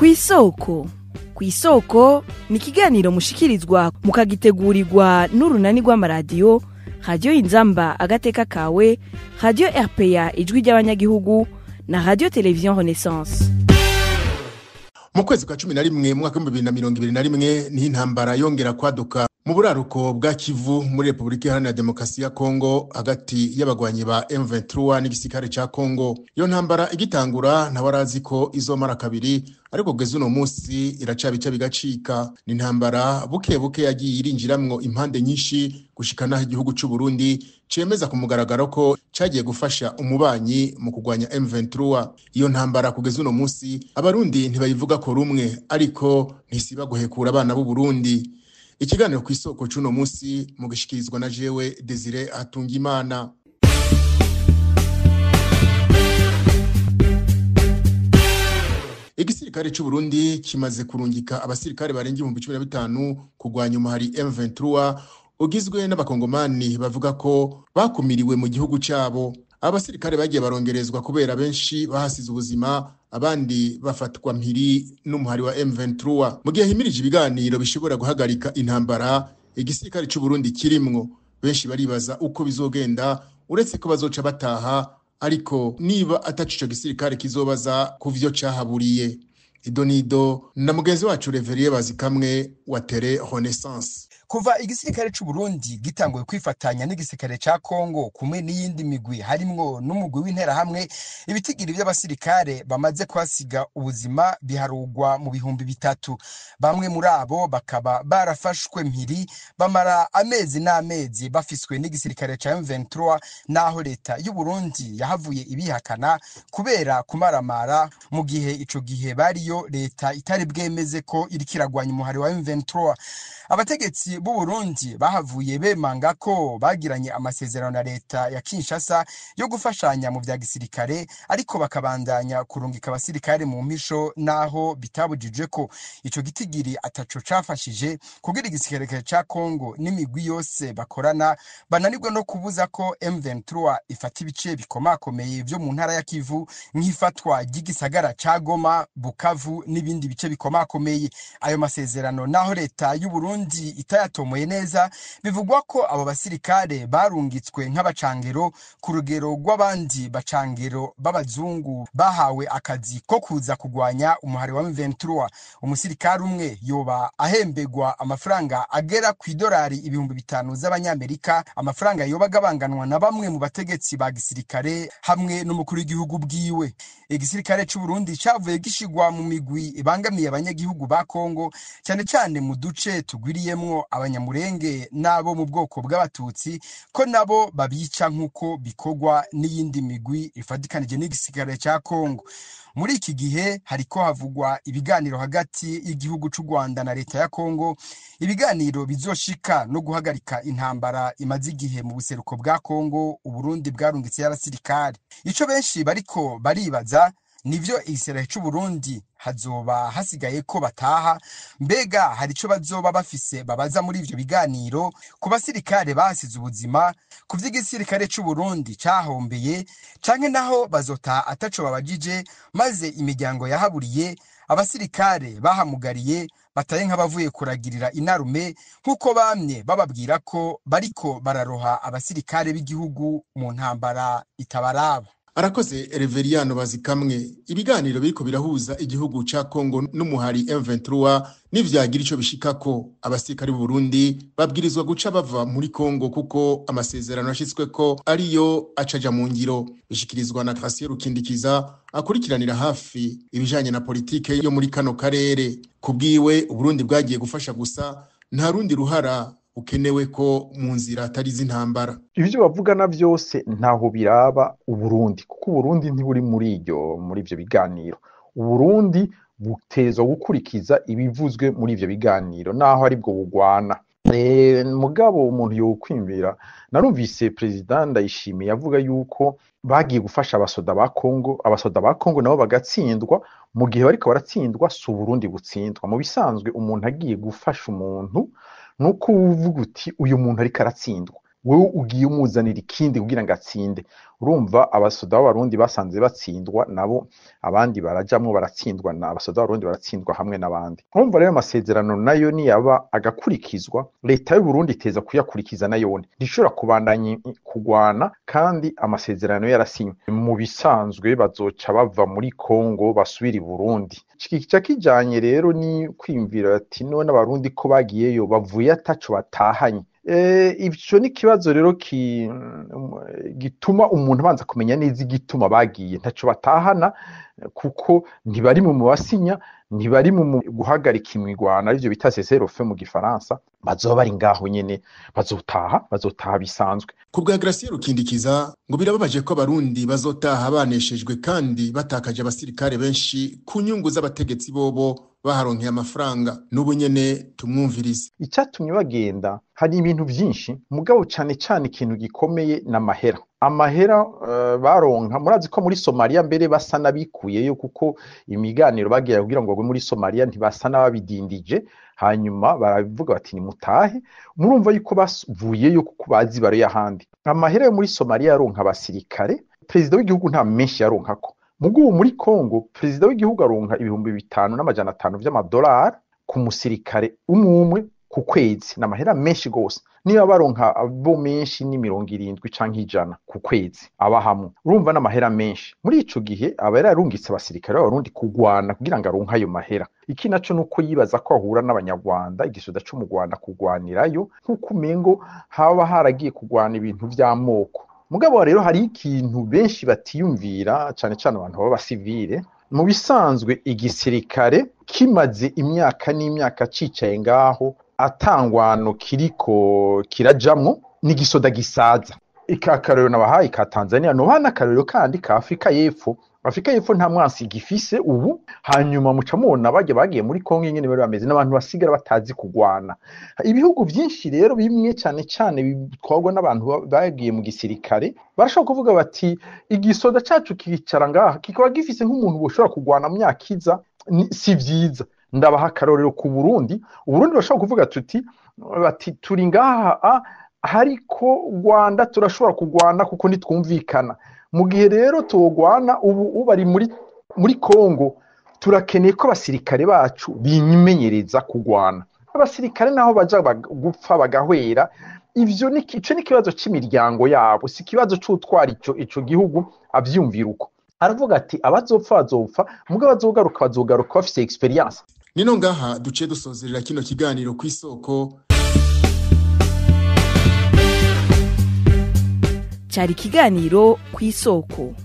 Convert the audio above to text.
kw'isoko. Kw'isoko ni ikiganiro mushikirizwa mukagitegurirwa n'urunani rw'amaradiyo Radio Inzamba agateka kawe, Radio RPA ijwi ry'abanyagihugu na Radio Television Renaissance. Mu kwezi kwa 11 mwaka 2021 ni intambara yongera kwaduka mu buraruko bwa Kivu muri Republika Iharanira Demokarasi ya Kongo hagati y'abagwanyi ba M23 n'igisirikare ca Kongo. Iyo ntambara igitangura ntawarazi ko izomara kabiri, ariko kugeza uno munsi iracabica bigacika. Ni intambara buke buke yagiye irinjiramwo impande nyinshi gushikana igihugu c'u Burundi cemeza ku mugaragaro ko cagiye gufasha umubanyi mu kugwanya M23. Iyo ntambara kugeza uno munsi abarundi ntibayivuga ko rumwe, ariko ntisiba guhekura abana b'u Burundi. Ikiganiro kw'isoko c'uno munsi mugishikirizwa na jewe Desire Hatungimana. Igisirikare c'u Burundi kimaze kurungika abasirikare barenga 15,000 kugwanya umuhari M23 ugizwe n'abakongomani bavuga ko bakumiriwe mu gihugu cabo. Abasirikare bagiye barongerezwa kubera benshi bahasize ubuzima, abandi bafatwa mpiri n'umuhari wa M23. Mu gihe himirije ibiganiro bishobora guhagarika intambara igisirikare c'u Burundi kirimwo, benshi baribaza uko bizogenda, uretse ko bazoca bataha, ariko niba atacico gisirikare kizobaza kuvyo cahaburiye. Idonido na mugenzi wacu Reveriye Bazikamwe wa Tele Renaissance. Kuva igisirikare c'u Burundi gitanguye kwifatanya n'igisirikare ca Kongo kumwe n'iyindi migwi harimwo n'umugwi w'interahamwe, ibitigiri by'abasirikare bamaze kwasiga ubuzima biharugwa mu bihumbi 3. Bamwe muri abo bakaba barafashwe mpiri, bamara amezi n'amezi bafiswe n'igisirikare ca M23, naho leta y'u Burundi yahavuye ibihakana kubera kumaramara, mu gihe ico gihe bariyo leta itari bwemeze ko iri kiragwanya umuhari wa M23. Abategetsi b'u Burundi bahavuye bemanga ko bagiranye amasezerano na leta ya Kinshasa yo gufashanya mu vya gisirikare, ariko bakabandanya kurungika abasirikare mu mpisho naho bitabujije ko ico gitigiri ataco cafashije kugira igisirikare ca Kongo n'imigwi yose bakorana bananirwe no kubuza ko M23 ifata ibice bikomakomeye vyo mu ntara ya Kivu nk'ifatwa ry'igisagara ca Goma, Bukavu n'ibindi bice bikomakomeye. Ayo masezerano naho leta y'u Burundi itayatomoye neza, bivugwa ko abo basirikare barungitswe nk'abacangero ku rugero rw'abandi bacangero b'abazungu bahawe akazi ko kuza kugwanya umuhari wa M23. Umusirikare umwe yoba ahembegwa amafaranga agera ku $5,000 z'abanyamerika, amafaranga yoba gabanganwa na bamwe mu bategetsi ba gisirikare hamwe n'umukuru w'igihugu bwiwe. Igisirikare c'u Burundi cavuye gishigwa mu migwi ibangamiye abanyagihugu ba Kongo, cyane cyane mu duce tugwiriyemwo abanyamurenge nabo mu bwoko bw'abatutsi, ko nabo babica nk'uko bikogwa n'iyindi migwi ifadikanije n'igisirikare ca Kongo. Muri iki gihe hariko havugwa ibiganiro hagati y'igihugu c'u Rwanda na leta ya Kongo, ibiganiro bizoshika no guhagarika intambara imaze igihe mu buseruko bwa Kongo u Burundi bwarungitse y'abasirikare. Ico benshi bariko baribaza nivyo igisirikare c'u Burundi hazoba hasigaye ko bataha, mbega hari ico bazoba bafise babaza muri ivyo biganiro ku basirikare bahasize ubuzima, ku vy'igisirikare c'u Burundi cahombeye, canke naho bazotaha ataco babajije, maze imiryango yahaburiye abasirikare bahamugariye bataye nk'abavuye kuragirira inarume, nk'uko bamye bababwira ko bariko bararoha abasirikare b'igihugu mu ntambara itabaraba. Arakoze Reveriano Bazikamwe. Ibiganiro biriko birahuza igihugu ca Kongo n'umuhari M23 n'ivyagira ico bishikako, abasirikare b'u Burundi babwirizwa guca bava muri Kongo kuko amasezerano yashitswe ko ariyo acaja mu ngiro. Bishikirizwa na Trasier Rukindikiza akurikiranira hafi ibijanye na politike yo muri kano karere. Kubwiwe u Burundi bwagiye gufasha gusa, nta rundi ruhara ukenewe ko mu nzira atari z'intambara. Ivyo bavugana vyose ntaho biraba u Burundi, kuko u Burundi ntiburi muri ivyo biganiro. U Burundi butezwa gukurikiza ibivuzwe muri ivyo biganiro naho ari bwo bugwana. Mugabo umuntu yo kwimvira, narumvise President Ndayishimiye yavuga yuko bagiye gufasha abasoda ba Kongo nabo bagatsindwa, mu gihe bariko baratsindwa su Burundi gutsindwa. Mu bisanzwe umuntu agiye gufasha umuntu nuko uvuga uti uyu muntu ariko aratsindwa, wewe ugiye umuzanira ikindi kugira ngo atsinde. Urumva abasoda b'abarundi basanze batsindwa nabo abandi barajamwo baratsindwa, na abasoda b'abarundi baratsindwa hamwe n'abandi. Urumva rero amasezerano nayo niyaba agakurikizwa, leta y'u Burundi iteza kuyakurikiza nayone, ntishobora kubandanya kugwana kandi amasezerano yarasinywe. Mu bisanzwe bazoca bava muri Kongo basubira i Burundi. Kica kijanye rero ni kwimvira ati none abarundi ko bagiyeyo bavuye ataco batahanye. Ivyo ni kibazo rero gituma umuntu abanza kumenya neza igituma bagiye, ntaco batahana kuko ntibari mu basinya, ntibari mu guhagarika imigwana arivyo bita cessez-le-feu mu gifaransa, bazoba bari ngaho nyene, bazotaha bisanzwe. Ku bwa Gratien Rukindikiza ngo birababaje ko abarundi bazotaha baneshejwe kandi batakaje abasirikare benshi ku nyungu z'abategetsi bobo baharonkeye amafaranga. N'ubu nyene tumwumvirize. Icyatumye bagenda hari ibintu byinshi, mugabo cane cane ikintu gikomeye n'amahera. Amahera baronka, murazi ko muri Somalia mbere basa nabikuyeyo kuko imiganiro bagiye kugira ngo bagwe muri Somalia ntibasa nababidindije, hanyuma baravuga bati ni mutahe. Murumva yuko bavuyeyo kuko bazi baro y'ahandi. Amahera yo muri Somalia yaronka abasirikare, perezida w'igihugu nta menshi yaronkako. Mugubu muri Kongo perezida w'igihugu aronka 5,500 vy'amadolari ku musirikare umwe ku kwezi, n'amahera menshi gose. Niba baronka abo menshi ni 70 canke 100 ku kwezi abahamwe, urumva n'amahera menshi. Muri ico gihe aba yararungitse abasirikare b'abarundi kugwana kugira ngo aronka ayo mahera. Iki naco nuko yibaza ko ahura n'abanyarwanda, igisoda cyo mu Rwanda kugwanirayo, nkuko umengo haba haragiye kugwana ibintu vy'amoko. Mugabo rero hari ikintu benshi batiyumvira, cane cane abantu baba basivile. Mu bisanzwe igisirikare kimaze imyaka n'imyaka cicaye ngaho atangwano kiriko kirajamwo, n'igisoda gisaza. Ikakarero nabahaye ka Tanzania, no hana karero kandi ka Afrika y'Epfo. Afrika y'Epfo nta mwansi gifise ubu, hanyuma muca mubona bagiye muri Kongo nyene bari bameze n'abantu basigara batazi kugwana. Ibihugu byinshi rero bimwe cane cane bitwagwa n'abantu bagiye mu gisirikare barashobora kuvuga bati igisoda cacu kicara ngaha kikaba gifise nk'umuntu boshobora kugwana mu myaka si vyiza. Ndabaha akarorero ku Burundi. Uburundi bashobora kuvuga bati turi ngaha hariko Rwanda turashobora kugwana kuko nitwumvikana. Mu gihe rero tugwana ubu bari muri Kongo, turakeneye ko abasirikare bacu bimenyereza kugwana. Abasirikare naho baja gupfa bagahwera, ivyo ni kibazo c'imiryango yabo, si kibazo c'utwara ico gihugu avyumvira uko. Aravuga ati abazopfa bazopfa, mugabo bazogaruka bafise experience. Nino ngaha duce dusozerera kino kiganiro kw'isoko. Cari kiganiro kw'isoko.